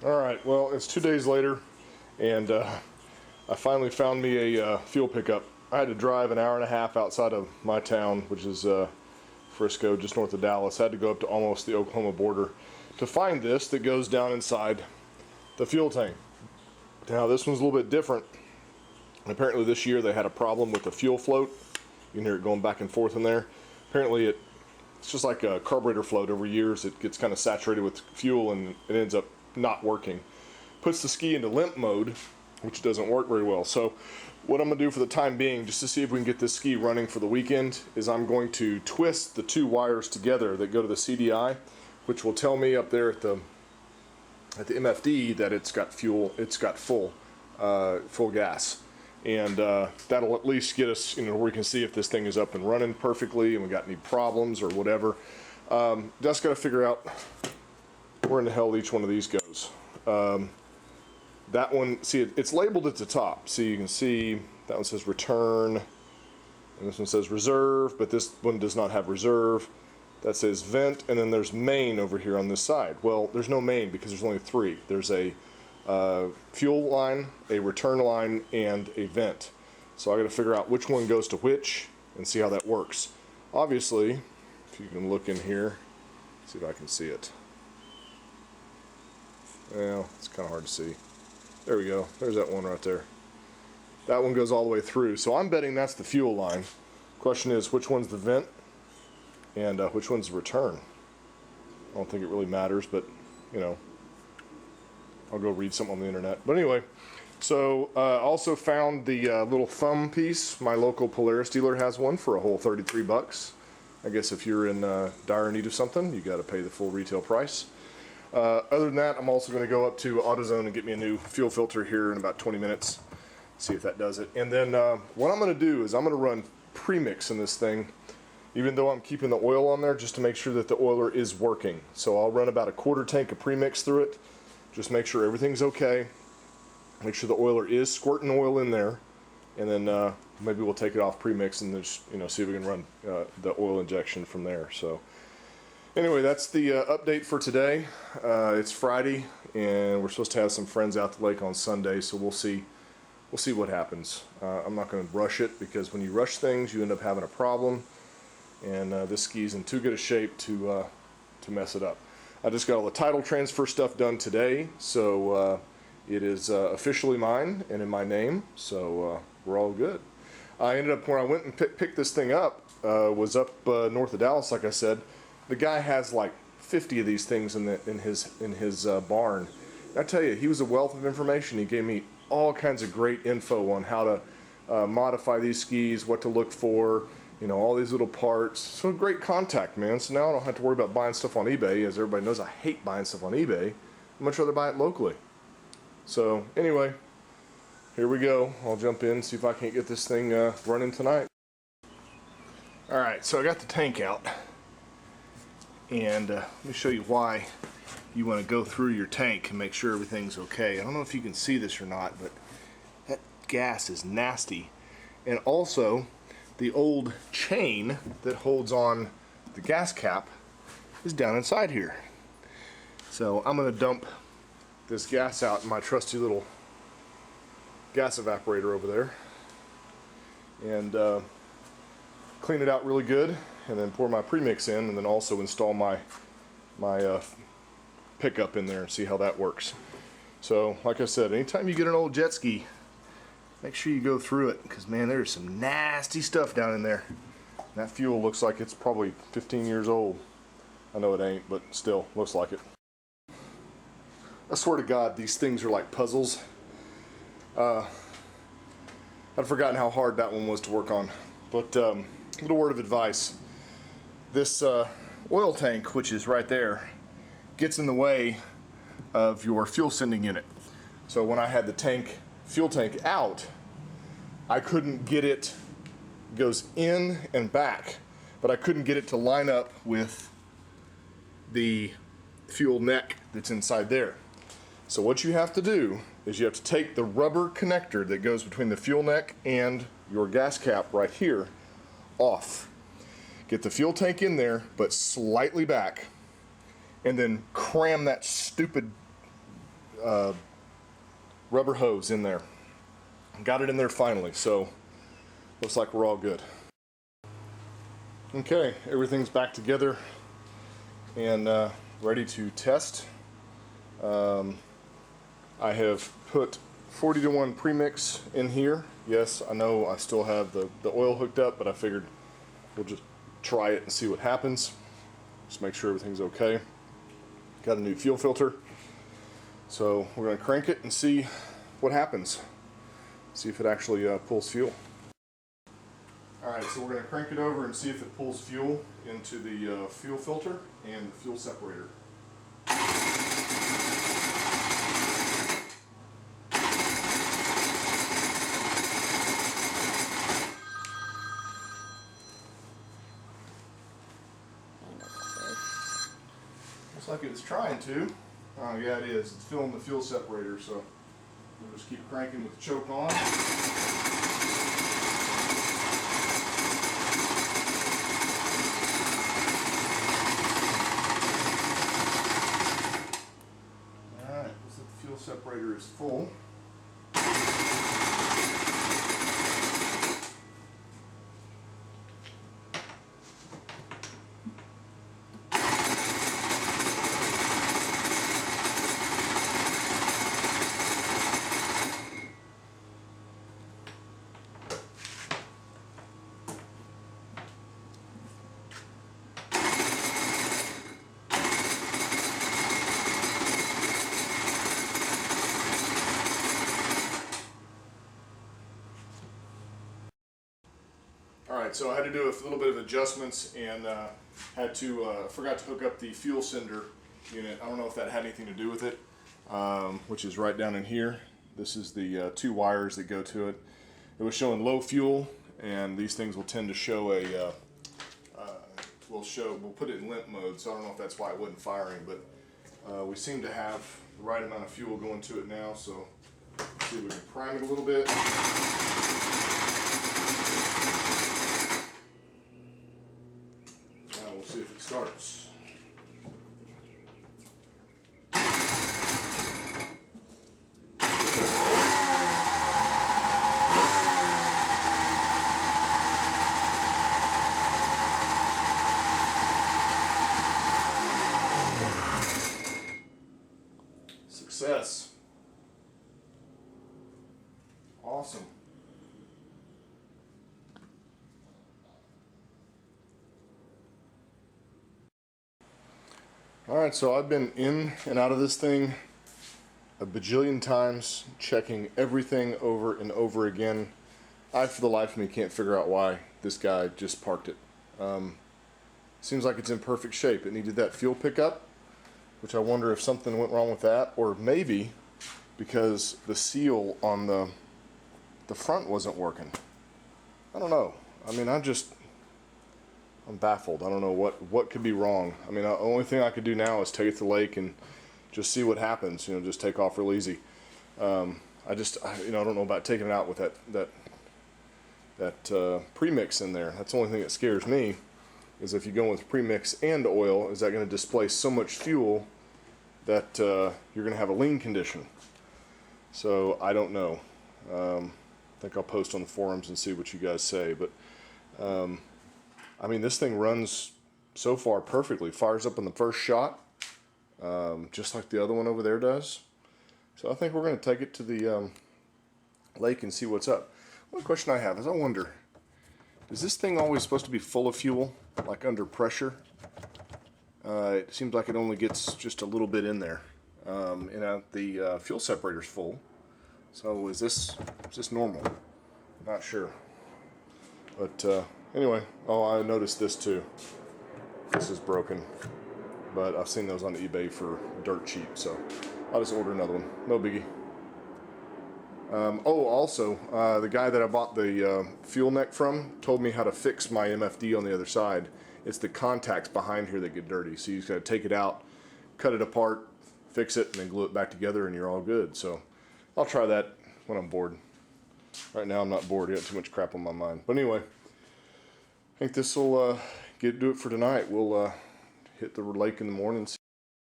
Alright, well, it's 2 days later, and I finally found me a fuel pickup. I had to drive an hour and a half outside of my town, which is Frisco, just north of Dallas. I had to go up to almost the Oklahoma border to find this that goes down inside the fuel tank. Now, this one's a little bit different. Apparently this year they had a problem with the fuel float. You can hear it going back and forth in there. Apparently it's just like a carburetor float. Over years it gets kind of saturated with fuel and it ends up not working. Puts the ski into limp mode, which doesn't work very well. So what I'm going to do for the time being, just to see if we can get this ski running for the weekend, is I'm going to twist the two wires together that go to the CDI, which will tell me up there at the MFD that it's got fuel, it's got full gas. And that'll at least get us, where we can see if this thing is up and running perfectly and we got any problems or whatever. Just got to figure out where in the hell each one of these goes. That one, see, it's labeled at the top. So you can see that one says return, and this one says reserve, but this one does not have reserve. That says vent, and then there's main over here on this side. Well, there's no main because there's only three. There's a fuel line, a return line, and a vent. So I got to figure out which one goes to which and see how that works. Obviously, if you can look in here, see if I can see it. Well, it's kind of hard to see. There we go. There's that one right there. That one goes all the way through. So I'm betting that's the fuel line. Question is, which one's the vent and which one's the return? I don't think it really matters, but I'll go read something on the internet. But anyway, so also found the little thumb piece. My local Polaris dealer has one for a whole 33 bucks. I guess if you're in dire need of something, you got to pay the full retail price. Other than that, I'm also going to go up to AutoZone and get me a new fuel filter here in about 20 minutes. See if that does it. And then what I'm going to do is I'm going to run premix in this thing, even though I'm keeping the oil on there, just to make sure that the oiler is working. So I'll run about a quarter tank of premix through it. Just make sure everything's okay. Make sure the oiler is squirting oil in there. And then maybe we'll take it off premix and just, see if we can run the oil injection from there. So anyway, that's the update for today. It's Friday, and we're supposed to have some friends out the lake on Sunday, so we'll see what happens. I'm not going to rush it, because when you rush things, you end up having a problem, and this ski's in too good a shape to mess it up. I just got all the title transfer stuff done today, so it is officially mine and in my name, so we're all good. I ended up, when I went and picked this thing up, was up north of Dallas, like I said. The guy has like 50 of these things in his barn. I tell you, he was a wealth of information. He gave me all kinds of great info on how to modify these skis, what to look for, all these little parts. So great contact, man. So now I don't have to worry about buying stuff on eBay. As everybody knows, I hate buying stuff on eBay. I'd much rather buy it locally. So anyway, here we go. I'll jump in and see if I can't get this thing running tonight. Alright, so I got the tank out. And let me show you why you want to go through your tank and make sure everything's okay. I don't know if you can see this or not, but that gas is nasty. And also, the old chain that holds on the gas cap is down inside here. So I'm going to dump this gas out in my trusty little gas evaporator over there and clean it out really good, and then pour my premix in, and then also install my pickup in there and see how that works. So like I said, anytime you get an old jet ski, make sure you go through it, because man, there's some nasty stuff down in there. And that fuel looks like it's probably 15 years old. I know it ain't, but still looks like it. I swear to God, these things are like puzzles. I'd forgotten how hard that one was to work on. But little word of advice. This oil tank, which is right there, gets in the way of your fuel sending unit. So when I had the fuel tank out, I couldn't get it, goes in and back, but I couldn't get it to line up with the fuel neck that's inside there. So what you have to do is you have to take the rubber connector that goes between the fuel neck and your gas cap right here off. Get the fuel tank in there, but slightly back, and then cram that stupid rubber hose in there. Got it in there finally, so looks like we're all good. Okay, everything's back together and ready to test. I have put 40-to-1 premix in here. Yes, I know I still have the oil hooked up, but I figured we'll just try it and see what happens. Just make sure everything's okay. Got a new fuel filter. So we're going to crank it and see what happens. See if it actually pulls fuel. Alright, so we're going to crank it over and see if it pulls fuel into the fuel filter and the fuel separator. Looks like it's trying to. Oh yeah, it is. It's filling the fuel separator, so we'll just keep cranking with the choke on. Alright, looks like the fuel separator is full. Alright, so I had to do a little bit of adjustments and forgot to hook up the fuel sender unit. I don't know if that had anything to do with it, which is right down in here. This is the 2 wires that go to it. It was showing low fuel, and these things will tend to show we'll put it in limp mode, so I don't know if that's why it wasn't firing, but we seem to have the right amount of fuel going to it now, so let's see if we can prime it a little bit. We'll see if it starts. Success. Awesome. Alright, so I've been in and out of this thing a bajillion times, checking everything over and over again. I, for the life of me, can't figure out why this guy just parked it. Seems like it's in perfect shape. It needed that fuel pickup, which I wonder if something went wrong with that, or maybe because the seal on the front wasn't working. I don't know. I mean, I'm baffled. I don't know what could be wrong. I mean, the only thing I could do now is take it to the lake and just see what happens. You know, just take off real easy. I don't know about taking it out with that premix in there. That's the only thing that scares me. Is if you go with premix and oil, is that going to displace so much fuel that you're going to have a lean condition? So I don't know. I think I'll post on the forums and see what you guys say. But I mean, this thing runs so far perfectly. Fires up on the first shot, just like the other one over there does. So I think we're going to take it to the lake and see what's up. One question I have is I wonder, is this thing always supposed to be full of fuel, like under pressure? It seems like it only gets just a little bit in there. The fuel separator's full. So is this normal? Not sure. But anyway, I noticed this too. This is broken. But I've seen those on eBay for dirt cheap, so I'll just order another one. No biggie. Also, the guy that I bought the fuel neck from told me how to fix my MFD on the other side. It's the contacts behind here that get dirty. So you just gotta take it out, cut it apart, fix it, and then glue it back together, and you're all good. So I'll try that when I'm bored. Right now I'm not bored. I got too much crap on my mind. But anyway, I think this will do it for tonight. We'll hit the lake in the morning.